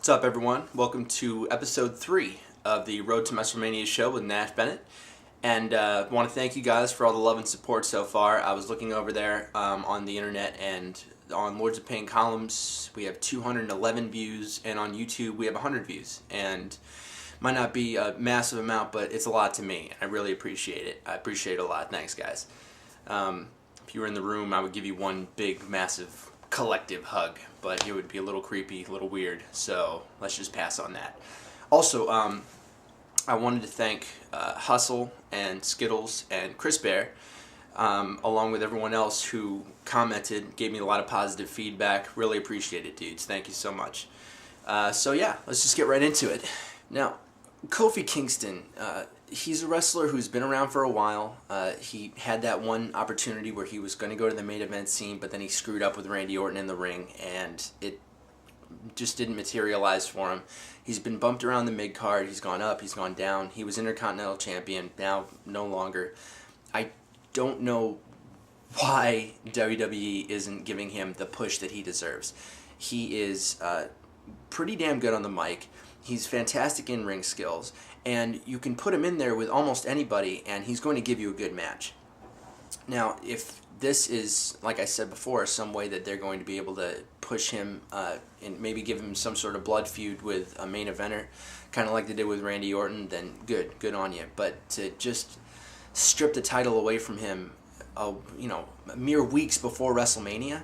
What's up, everyone? Welcome to episode 3 of the Road to Wrestlemania show with Nash Bennett. And I want to thank you guys for all the love and support so far. I was looking over there on the internet, and on Lords of Pain columns, we have 211 views, and on YouTube, we have 100 views. And might not be a massive amount, but it's a lot to me. I really appreciate it. I appreciate it a lot. Thanks, guys. If you were in the room, I would give you one big, massive, collective hug, but it would be a little creepy, a little weird, so let's just pass on that. Also, I wanted to thank Hustle and Skittles and Chris Bear, along with everyone else who commented, gave me a lot of positive feedback. Really appreciate it, dudes. Thank you so much. So yeah, let's just get right into it. Now, Kofi Kingston, he's a wrestler who's been around for a while. He had that one opportunity where he was going to go to the main event scene, but then he screwed up with Randy Orton in the ring, and it just didn't materialize for him. He's been bumped around the mid-card. He's gone up, he's gone down. He was Intercontinental Champion, now no longer. I don't know why WWE isn't giving him the push that he deserves. He is pretty damn good on the mic. He's fantastic in ring skills, and you can put him in there with almost anybody, and he's going to give you a good match. Now, if this is, like I said before, some way that they're going to be able to push him and maybe give him some sort of blood feud with a main eventer, kind of like they did with Randy Orton, then good on you. But to just strip the title away from him, mere weeks before WrestleMania,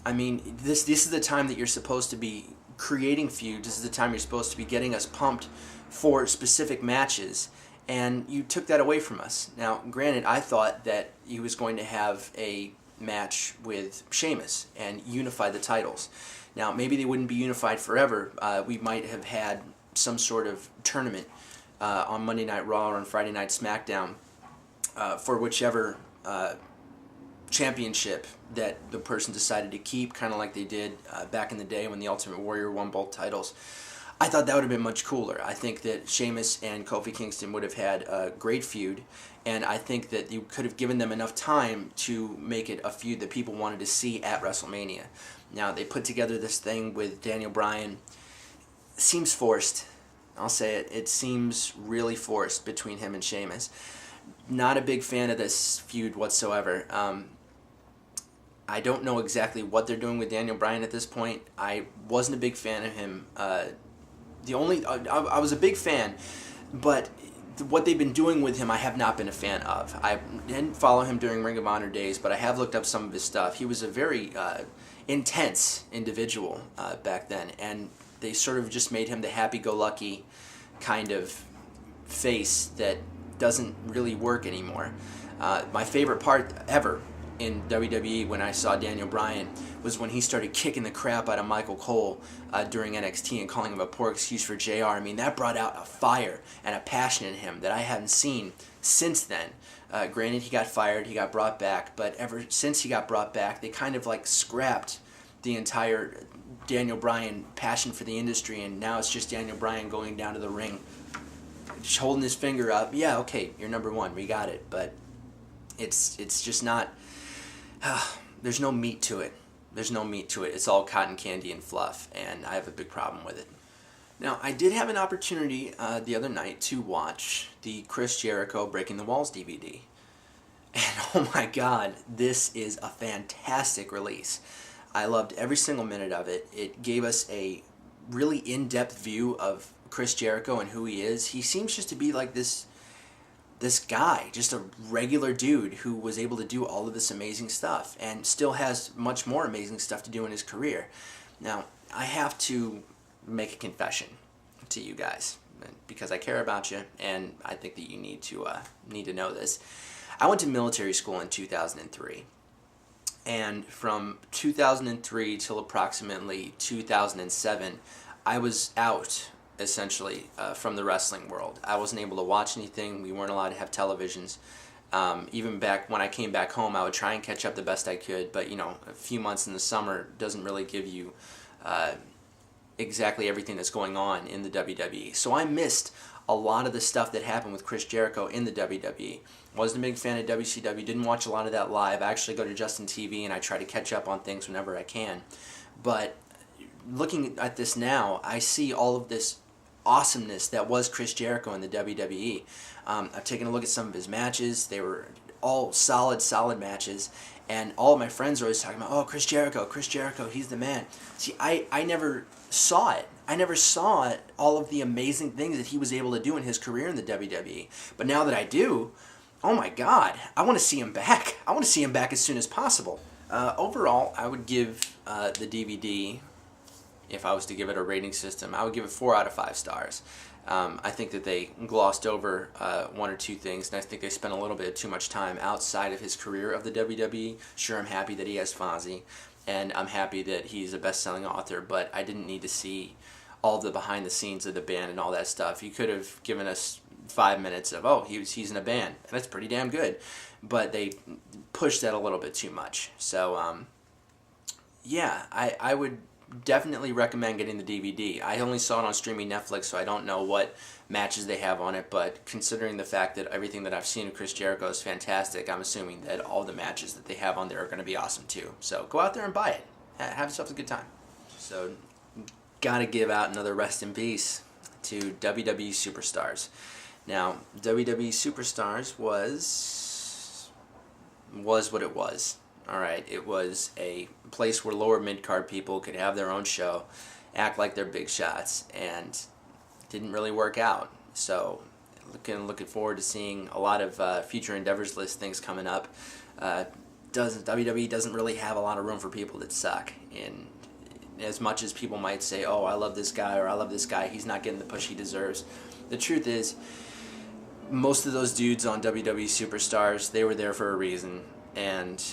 I mean, this is the time that you're supposed to be creating feuds. This is the time you're supposed to be getting us pumped for specific matches, and you took that away from us. Now, granted, I thought that he was going to have a match with Sheamus and unify the titles. Now, maybe they wouldn't be unified forever. We might have had some sort of tournament on Monday Night Raw or on Friday Night SmackDown for whichever championship that the person decided to keep, kind of like they did back in the day when the Ultimate Warrior won both titles. I thought that would have been much cooler. I think that Sheamus and Kofi Kingston would have had a great feud, and I think that you could have given them enough time to make it a feud that people wanted to see at WrestleMania. Now, they put together this thing with Daniel Bryan. It seems forced. I'll say it. It seems really forced between him and Sheamus. Not a big fan of this feud whatsoever. I don't know exactly what they're doing with Daniel Bryan at this point. I wasn't a big fan of him. I was a big fan, but what they've been doing with him I have not been a fan of. I didn't follow him during Ring of Honor days, but I have looked up some of his stuff. He was a very intense individual back then, and they sort of just made him the happy-go-lucky kind of face that doesn't really work anymore. My favorite part ever in WWE when I saw Daniel Bryan was when he started kicking the crap out of Michael Cole during NXT and calling him a poor excuse for JR. I mean, that brought out a fire and a passion in him that I haven't seen since then. Granted, he got fired, he got brought back, but ever since he got brought back, they kind of like scrapped the entire Daniel Bryan passion for the industry, and now it's just Daniel Bryan going down to the ring, just holding his finger up. Yeah, okay, you're number one, we got it, but it's just not... there's no meat to it. There's no meat to it. It's all cotton candy and fluff, and I have a big problem with it. Now, I did have an opportunity the other night to watch the Chris Jericho Breaking the Walls DVD. And oh my god, this is a fantastic release. I loved every single minute of it. It gave us a really in-depth view of Chris Jericho and who he is. He seems just to be like this guy, just a regular dude who was able to do all of this amazing stuff and still has much more amazing stuff to do in his career. Now, I have to make a confession to you guys because I care about you, and I think that you need to know this. I went to military school in 2003, and from 2003 till approximately 2007, I was out essentially from the wrestling world. I wasn't able to watch anything. We weren't allowed to have televisions. Even back when I came back home, I would try and catch up the best I could, but a few months in the summer doesn't really give you exactly everything that's going on in the WWE. So I missed a lot of the stuff that happened with Chris Jericho in the WWE. Wasn't a big fan of WCW, didn't watch a lot of that live. I actually go to Justin TV and I try to catch up on things whenever I can. But looking at this now, I see all of this awesomeness that was Chris Jericho in the WWE. I've taken a look at some of his matches. They were all solid matches. And all of my friends are always talking about, oh, Chris Jericho, he's the man. See, I never saw it. I never saw all of the amazing things that he was able to do in his career in the WWE. But now that I do, oh my God, I want to see him back. I want to see him back as soon as possible. Overall, I would give the DVD, if I was to give it a rating system, I would give it 4 out of 5 stars. I think that they glossed over one or two things, and I think they spent a little bit too much time outside of his career of the WWE. Sure, I'm happy that he has Fozzy, and I'm happy that he's a best-selling author, but I didn't need to see all the behind the scenes of the band and all that stuff. You could have given us 5 minutes of, oh, he's in a band, and that's pretty damn good, but they pushed that a little bit too much. So, yeah, I would definitely recommend getting the DVD. I only saw it on streaming Netflix, so I don't know what matches they have on it, but considering the fact that everything that I've seen of Chris Jericho is fantastic, I'm assuming that all the matches that they have on there are going to be awesome too. So go out there and buy it. Have yourself a good time. So, gotta give out another rest in peace to WWE Superstars. Now, WWE Superstars was what it was. Alright, it was a place where lower mid-card people could have their own show, act like they're big shots, and it didn't really work out. So, looking forward to seeing a lot of future endeavors list things coming up. WWE doesn't really have a lot of room for people that suck. And as much as people might say, oh, I love this guy, or I love this guy, he's not getting the push he deserves. The truth is, most of those dudes on WWE Superstars, they were there for a reason, and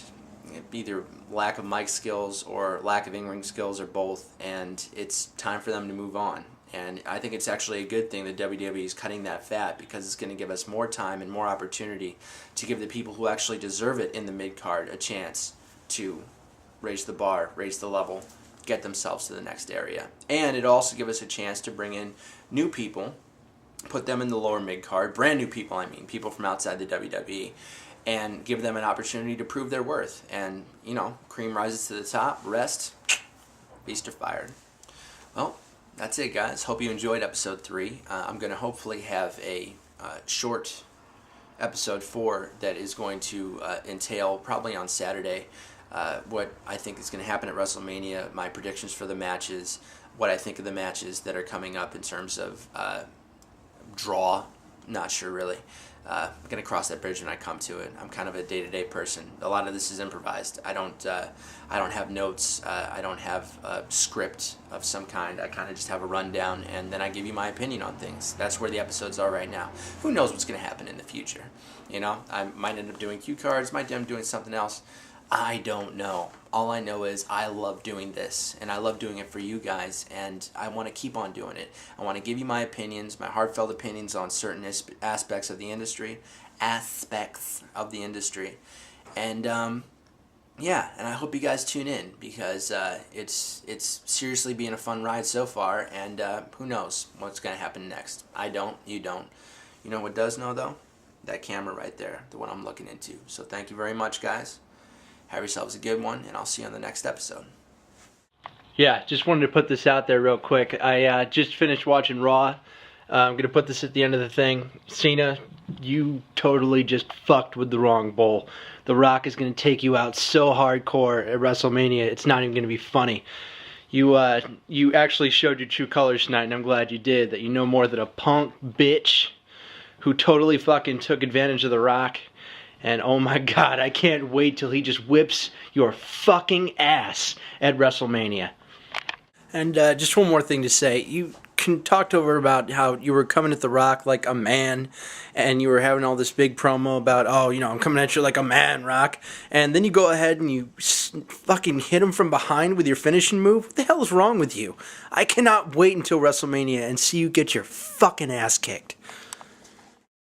either lack of mic skills or lack of in-ring skills or both, and it's time for them to move on. And I think it's actually a good thing that WWE is cutting that fat, because it's going to give us more time and more opportunity to give the people who actually deserve it in the mid-card a chance to raise the bar, raise the level, get themselves to the next area. And it also gives us a chance to bring in new people, put them in the lower mid-card, brand new people, people from outside the WWE, and give them an opportunity to prove their worth. And, cream rises to the top, rest, beast are fired. Well, that's it, guys. Hope you enjoyed episode 3. I'm going to hopefully have a short episode 4 that is going to entail, probably on Saturday, what I think is going to happen at WrestleMania, my predictions for the matches, what I think of the matches that are coming up in terms of draw. Not sure, really. I'm going to cross that bridge when I come to it. I'm kind of a day-to-day person. A lot of this is improvised. I don't have notes. I don't have a script of some kind. I kind of just have a rundown, and then I give you my opinion on things. That's where the episodes are right now. Who knows what's going to happen in the future? I might end up doing cue cards, might end up doing something else. I don't know. All I know is I love doing this, and I love doing it for you guys, and I want to keep on doing it. I want to give you my opinions, my heartfelt opinions on certain aspects of the industry, and yeah, and I hope you guys tune in, because it's seriously been a fun ride so far, and who knows what's going to happen next. I don't, you don't. You know what does know, though? That camera right there, the one I'm looking into. So thank you very much, guys. Have yourselves a good one, and I'll see you on the next episode. Yeah, just wanted to put this out there real quick. I just finished watching Raw. I'm going to put this at the end of the thing. Cena, you totally just fucked with the wrong bull. The Rock is going to take you out so hardcore at WrestleMania, it's not even going to be funny. You actually showed your true colors tonight, and I'm glad you did. That you know more than a punk bitch who totally fucking took advantage of The Rock. And oh my God, I can't wait till he just whips your fucking ass at WrestleMania. And just one more thing to say. You talked over about how you were coming at The Rock like a man, and you were having all this big promo about, oh, I'm coming at you like a man, Rock. And then you go ahead and you fucking hit him from behind with your finishing move. What the hell is wrong with you? I cannot wait until WrestleMania and see you get your fucking ass kicked.